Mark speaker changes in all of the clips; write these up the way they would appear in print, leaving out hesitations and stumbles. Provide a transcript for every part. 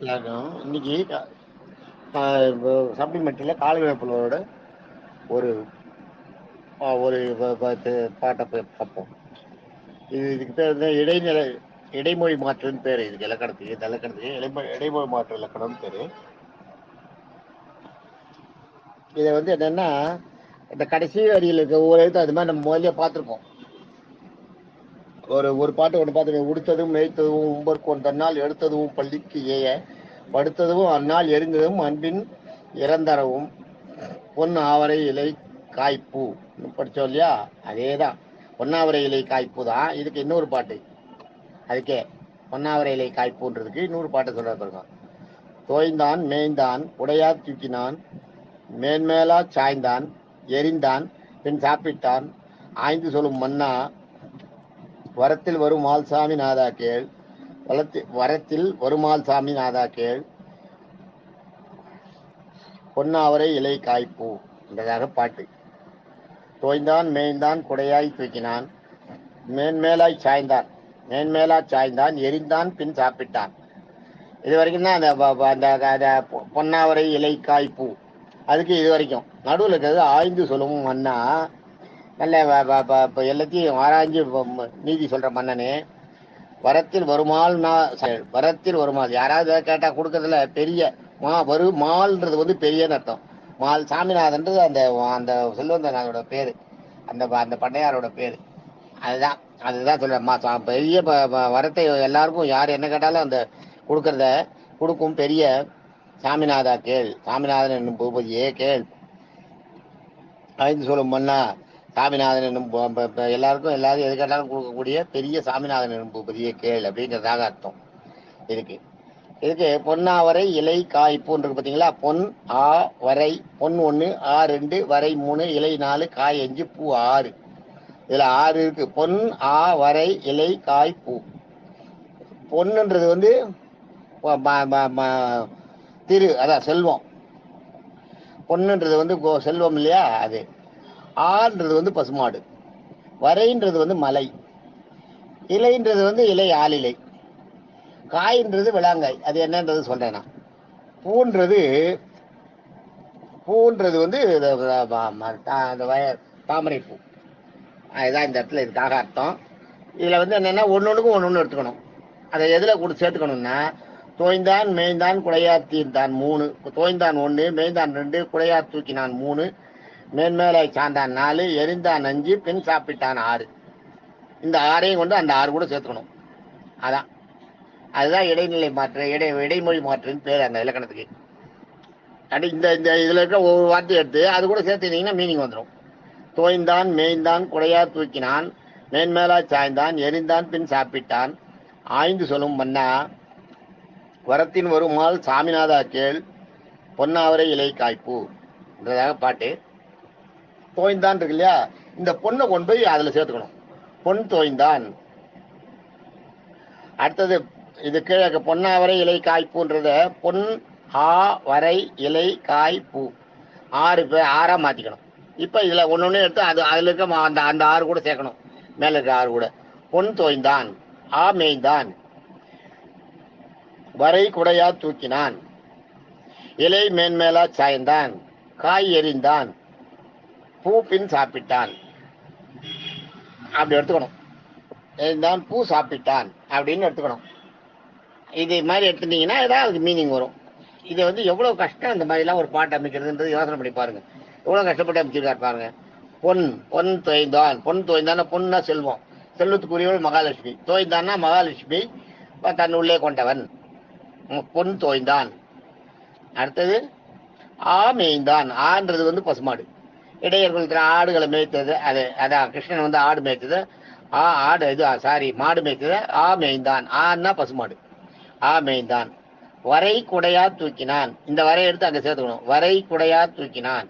Speaker 1: எல்லாருக்கும் இன்னைக்கு சப்ளிமெண்ட்ரியில் காலவேப்பலோட ஒரு ஒரு பாட்டை பார்ப்போம். இதுக்கு பேர் வந்து இடைமொழி மாற்றுன்னு பேர். இதுக்கு இலக்கணத்துக்கு இந்த இலக்கணத்துக்கு இடைமொழி மாற்று இலக்கணம்னு பேர். இதை வந்து என்னன்னா, இந்த கடைசி வரியில் இருக்க ஒவ்வொரு எழுத்து அது மாதிரி நம்ம முதல்ல பார்த்துருக்கோம். ஒரு பாட்டு ஒன்று பார்த்துருக்கோம். உடுத்ததும் மேய்த்ததும் உம்பர்கோன் தன்னால் எடுத்ததும் பள்ளிக்கு ஏய படுத்ததும் அந்நாள் எரிந்ததும் அன்பின் இறந்தரவும் பொன் ஆவரை இலை காய்ப்பூ படித்தோம் இல்லையா? அதே தான், பொன்னாவரை இலை காய்ப்பூ தான். இதுக்கு இன்னொரு பாட்டு, அதுக்கே பொன்னாவரை இலை காய்ப்பூன்றதுக்கு இன்னொரு பாட்டை சொல்ல பாருங்க. தோய்ந்தான் மேய்ந்தான் உடையா தூக்கினான் மேன்மேலா சாய்ந்தான் எரிந்தான் பின் சாப்பிட்டான் ஆய்ந்து சொல்லும் மன்னா வரத்தில் வரும் மால்சாமி நாதா கேள் வரத்தில் வருமால் சாமி நாதா கேள் பொன்னாவரை இலை காய்ப்பூ என்றதாக பாட்டு. தோய்ந்தான் மேய்ந்தான் குடையாய் தூக்கினான் மேன்மேலாய் சாய்ந்தான் எரிந்தான் பின் சாப்பிட்டான். இது வரைக்கும் தான் அந்த பொன்னாவரை இலை காய்ப்பூ. அதுக்கு இது வரைக்கும் நடுவில் இருக்கிறது ஆய்ந்து சொல்லவும் மன்னா. நல்ல எல்லாத்தையும் ஆராய்ஞ்சு நீதி சொல்ற மன்னனே. வரத்தில் வருமால் யாராவது கேட்டா கொடுக்கறதுல பெரிய மால்ன்றது வந்து பெரியன்னு அர்த்தம். மால் சாமிநாதன்றது அந்த செல்வந்தனாரோட பேரு, அந்த பண்ணையாரோட பேரு. அதுதான் சொல்றேன். பெரிய வரத்தை எல்லாருக்கும் யார் என்ன கேட்டாலும் அந்த கொடுக்கும் பெரிய சாமிநாதா கேள், சாமிநாதன் என்னும் பூபதியே கேள். ஐந்து சொல்லும் மன்னா சாமிநாதன் என்னும் எல்லாருக்கும் எது கேட்டாலும் கொடுக்கக்கூடிய பெரிய சாமிநாதன் என்னும் பூபதியே கேள் அப்படிங்கிறதாக அர்த்தம். இதுக்கு பொன்னாவரை இலை காய்ப்பூ இருக்கு பார்த்தீங்களா? பொன் ஆ வரை, பொன் 1, ஆ 2, வரை 3, இலை 4, காய் 5, பூ 6. இதுல 6 இருக்கு. பொன் ஆ வரை இலை காய் பூ. பொன்னுன்றது வந்து அதான் செல்வம். பொன்னுன்றது வந்து செல்வம் இல்லையா? அது. ஆன்றது வந்து பசுமாடு. வரைன்றது வந்து மலை. இலைன்றது வந்து இலை ஆளிலை. காயின்றது விளாங்காய். அது என்னன்றது சொல்றேன் நான். பூன்றது வந்து தாமரை பூ. அதுதான் இந்த இடத்துல இதுக்காக அர்த்தம். இதுல வந்து என்னன்னா ஒன்னொன்னுக்கும் ஒன்னொன்னு எடுத்துக்கணும். அதை எதுல கூட சேர்த்துக்கணும்னா, தோய்ந்தான் மேய்ந்தான் குடையா தீர்ந்தான் 3, தோய்ந்தான் 1, மேய்ந்தான் 2, குடையா தூக்கினான் 3, மேன்மேலாய் சாந்தான் 4, எரிந்தான் 5, பின் சாப்பிட்டான் 6. இந்த 6ஐயும் கொண்டு அந்த 6 கூட சேர்த்துக்கணும். அதுதான் இடைநிலை மாற்று, இடைமொழி மாற்றுன்னு பேர் அந்த இலக்கணத்துக்கு. இந்த இதுல இருக்க ஒவ்வொரு வார்த்தை எடுத்து அது கூட சேர்த்துக்கிட்டீங்கன்னா மீனிங் வந்துடும். தோய்ந்தான் மேய்ந்தான் குடையா தூக்கினான் மேன்மேலா சாய்ந்தான் எரிந்தான் பின் சாப்பிட்டான் ஆய்ந்து சொல்லும் மன்னா வரத்தின் வருமால் சாமிநாதா கேள் பொன்னாவரை இலை காய்ப்பூ என்றதாக பாட்டு. தோய்ந்தான் இருக்கு இல்லையா? இந்த பொண்ணை கொண்டு போய் அதுல சேர்த்துக்கணும். பொன் தோய்ந்தான். அடுத்தது இது கீழே பொன்னாவரை இலை காய்ப்பூன்றத பொன் ஆ வரை இலை காய் பூ 6 மாத்திக்கணும். இப்ப இதுல ஒன்னொன்னு எடுத்து அதுல இருக்க அந்த 6 கூட சேர்க்கணும். மேல இருக்க 6 கூட. பொன் தோய்ந்தான், ஆ மேய்ந்தான், வரை குடையா தூக்கினான், இலை மேன்மேலா சாய்ந்தான், காய் எரிந்தான், பூ பின் சாப்பிட்டான். அப்படி எடுத்துக்கணும். எரிந்தான் பூ சாப்பிட்டான் அப்படின்னு எடுத்துக்கணும். இது மாதிரி எடுத்துட்டீங்கன்னா ஏதாவது அதுக்கு மீனிங் வரும். இது வந்து எவ்வளவு கஷ்டம் இந்த மாதிரிலாம் ஒரு பாட்டு அமைக்கிறதுன்றது யோசனை பண்ணி பாருங்க. எவ்வளவு கஷ்டப்பட்டு அமைச்சிருக்காரு பாருங்க. பொன் தோய்ந்தான். பொன்னா செல்வம், செல்வத்துக்குரியவள் மகாலட்சுமி. தோய்ந்தான்னா மகாலட்சுமி தன் உள்ளே கொண்டவன். பொன் தோய்ந்தான். அடுத்தது ஆ மேய்ந்தான். ஆன்றது வந்து பசுமாடு. இடையர்கள் ஆடுகளை மேய்த்தது. அதான் கிருஷ்ணன் வந்து ஆடு மேய்த்தது. மாடு மேய்த்தது. ஆ மேய்ந்தான். ஆன்னா பசுமாடு. ஆ மேய்ந்தான். வரை குடையா தூக்கினான். இந்த வரை எடுத்து அங்க சேர்த்துக்கணும். வரை குடையா தூக்கினான்.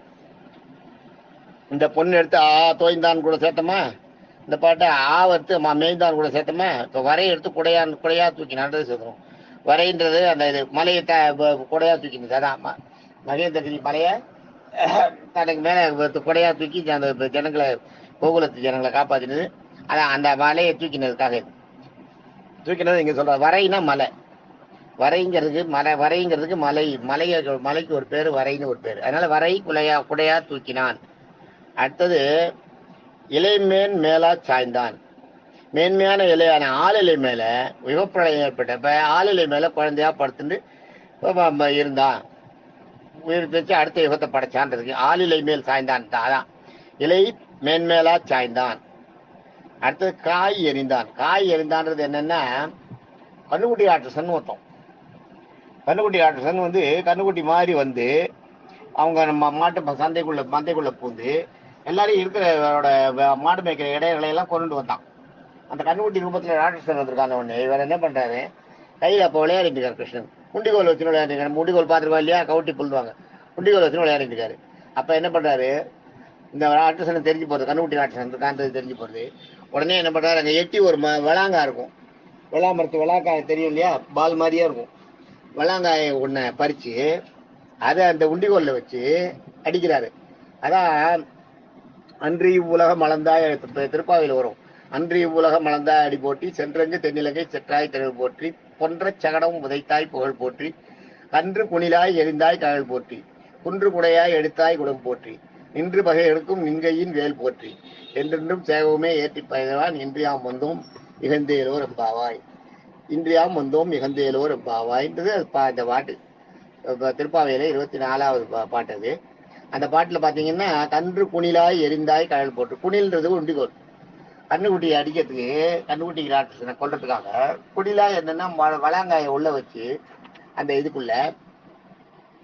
Speaker 1: இந்த பொண்ணு எடுத்து தோய்ந்தான் கூட சேர்த்தோமா? இந்த பாட்டை எடுத்து மேய்ந்தான் கூட சேர்த்தோமா? இப்போ வரை எடுத்து குடையா தூக்கினான்றது சேர்த்தணும். வரைன்றது அந்த இது மலையை குடையா தூக்கினது. அதான் மகேந்திரகிரி மலைய தனக்கு மேல குடையா தூக்கி அந்த ஜனங்களை, கோகுலத்து ஜனங்களை காப்பாத்தினது. அதான் அந்த மலையை தூக்கினதுக்காக தூக்கினது இங்க சொல்ற. வரைனா மலை. வரைங்கிறதுக்கு வரைங்கிறதுக்கு மலைக்கு ஒரு பேரு, வரைன்னு ஒரு பேரு. அதனால வரை குடையா தூக்கினான். அடுத்தது இலைமேன் மேலா சாய்ந்தான். மேன்மையான இலையான ஆளிலை மேல விவப்பிரளயம் ஏற்பட்டப்ப ஆளிலை மேல குழந்தையா படுத்துட்டு இருந்தான். உயிர் வச்சு அடுத்த யுகத்தை படைச்சான்றதுக்கு ஆளிலை மேல் சாய்ந்தான். அதான் இலை மேன்மேலா சாய்ந்தான். அடுத்தது காய் எறிந்தான். காய் எறிந்தான்றது என்னன்னா, கண்ணுக்குட்டி ஆட்ரசன் ஒருத்தம். கண்ணுக்குட்டி ஆட்ரசன் கண்ணுக்குட்டி மாதிரி அவங்க நம்ம மந்தைக்குள்ள பூந்து எல்லாரும் இருக்கிற மாடு மேய்க்கிற இடைகளை எல்லாம் கொண்டு வந்தான். அந்த கண்ணுக்குட்டி ரூபத்துல ராட்சசன் வந்திருக்காங்க. உடனே இவர் என்ன பண்றாரு, கையில் அப்போ விளையாடிட்டு இருக்காரு கிருஷ்ணன். முண்டிகோல் வச்சு விளையாடிருக்காரு. முண்டிகோல் பார்த்துருவா இல்லையா, கவுட்டி புல்லுவாங்க. முண்டிகோல் வச்சு விளையாடிட்டு இருக்காரு. அப்ப என்ன பண்றாரு, இந்த ராட்சசனை தெரிஞ்சு போறது, கண்ணுக்குட்டி ராட்சசன் இருக்கான்றது தெரிஞ்சு போறது. உடனே என்ன பண்றாரு, அங்க எட்டி ஒரு விளாங்கா இருக்கும். விளாங்காய் தெரியும் இல்லையா, பால் மாதிரியே இருக்கும். விளாங்காயை ஒன்ன பறிச்சு அதை அந்த உண்டிகோல்ல வச்சு அடிக்கிறாரு. அதான் அன்றி உலகம் அளந்தாய் திருப்பாவையில் வரும். அன்றி உலகம் அளந்தாய் அடி போற்றி, சென்றங்கு தென்னிலங்கை செற்றாய் திரள் போற்றி, பொன்ற சகடம் உதைத்தாய் புகழ் போற்றி, கன்று குணிலாய் எரிந்தாய் கழல் போற்றி, குன்று குடையாய் எடுத்தாய் குடம் போற்றி, நின்று பகை எடுக்கும் நின்கையின் வேல் போற்றி, என்றென்றும் சேகவுமே ஏற்றி பயிர்வான், இன்றியாம் வந்தோம் இகந்தேலோ ரெம்பாவாய். இன்றியாம் வந்தோம் இகந்தேலோ ரெம்பாவாய்ன்றது இந்த பாட்டு திருப்பாவையில 24வது பாட்டு. அது அந்த பாட்டுல பாத்தீங்கன்னா, கன்று குணிலாய் எரிந்தாய் கழல் போட்டு, குணில்ன்றது உண்டிகோல். கண்ணுக்குட்டியை அடிக்கிறதுக்கு, கண்ணுக்குட்டி ராட்சசனை கொல்றதுக்காக குணிலாய் என்னன்னா வளாங்காயை உள்ள வச்சு அந்த இதுக்குள்ள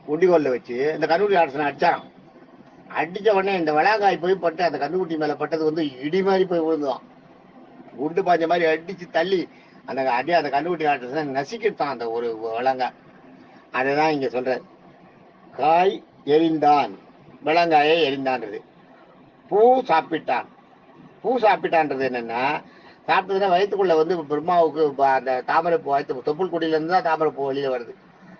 Speaker 1: உண்டிகோல்ல வச்சு இந்த கண்ணுக்குட்டி ராட்சசனை அடிச்சான். அடிச்ச உடனே இந்த வளாங்காய் போய் பட்டு அந்த கண்ணுக்குட்டி மேல பட்டது இடி மாதிரி போய் விழுந்துதான். குண்டு பாஞ்ச மாதிரி அடிச்சு தள்ளி அந்த கண்ணுக்குட்டி ராட்சசனை நசிக்கிட்டான் அந்த ஒரு வளாங்காய். அதுதான் இங்க சொல்ற காய் எரிந்தான், விளங்காயை எரிந்தான்றது. பூ சாப்பிட்டான். பூ சாப்பிட்டான்றது என்னன்னா, சாப்பிட்டதுன்னா வயிற்றுக்குள்ள பிரம்மாவுக்கு அந்த தாமரைப்பூ வயிற்று தொப்புள் குடியில இருந்து தான் தாமரைப்பூ வெளியில வருது.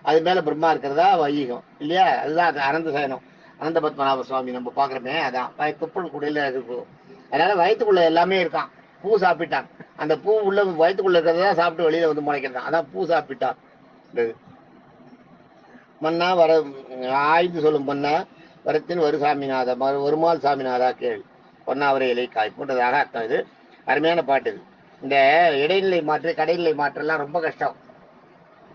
Speaker 1: அது மேல பிரம்மா இருக்கிறதா வையகம் இல்லையா, அதுதான் அது அனந்த சயனம். அனந்த பத்மநாப சுவாமி நம்ம பாக்குறோமே, அதான் தொப்புள் குடியில இருக்கும். அதனால வயிற்றுக்குள்ள எல்லாமே இருக்கான். பூ சாப்பிட்டான். அந்த பூ உள்ள வயிற்றுக்குள்ள இருக்கிறதா சாப்பிட்டு வெளியில முளைக்கிறான். அதான் பூ சாப்பிட்டான். மன்னா வர ஆய்ந்து சொல்லும் மன்னா வரத்தின் ஒரு சாமிநாதா ஒருமால் சாமிநாதா கேள் பொன்னாவரை இலை காய் போன்றதாக அர்த்தம். இது அருமையான பாட்டு. இது இந்த இடைநிலை மாற்று கடைநிலை மாற்றெல்லாம் ரொம்ப கஷ்டம்,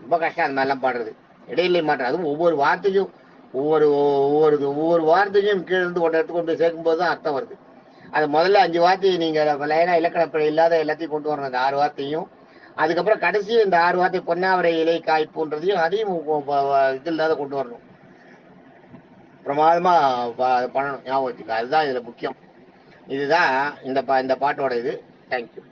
Speaker 1: ரொம்ப கஷ்டம் அந்த மாதிரிலாம் பாடுறது. இடைநிலை மாற்றம் அதுவும் ஒவ்வொரு வார்த்தையும் ஒவ்வொரு வார்த்தையும் கீழிருந்து ஒன்று எடுத்துக்கொண்டு போய் சேர்க்கும்போது தான் அர்த்தம் வருது. அது முதல்ல 5 வார்த்தையை நீங்க லைனா இலக்கணப்பிழை இல்லாத எல்லாத்தையும் கொண்டு வரணும், அந்த 6 வார்த்தையும். அதுக்கப்புறம் கடைசியும் இந்த 6 வார்த்தை பொன்னாவரை இலை காய்ப்புன்றதையும் அதையும் இது இல்லாத கொண்டு வரணும். பிரமாதமா பண்ணணும், ஞாபகம் வச்சுக்க. அதுதான் இதுல முக்கியம். இதுதான் இந்த பாட்டோட இது. தேங்க்யூ.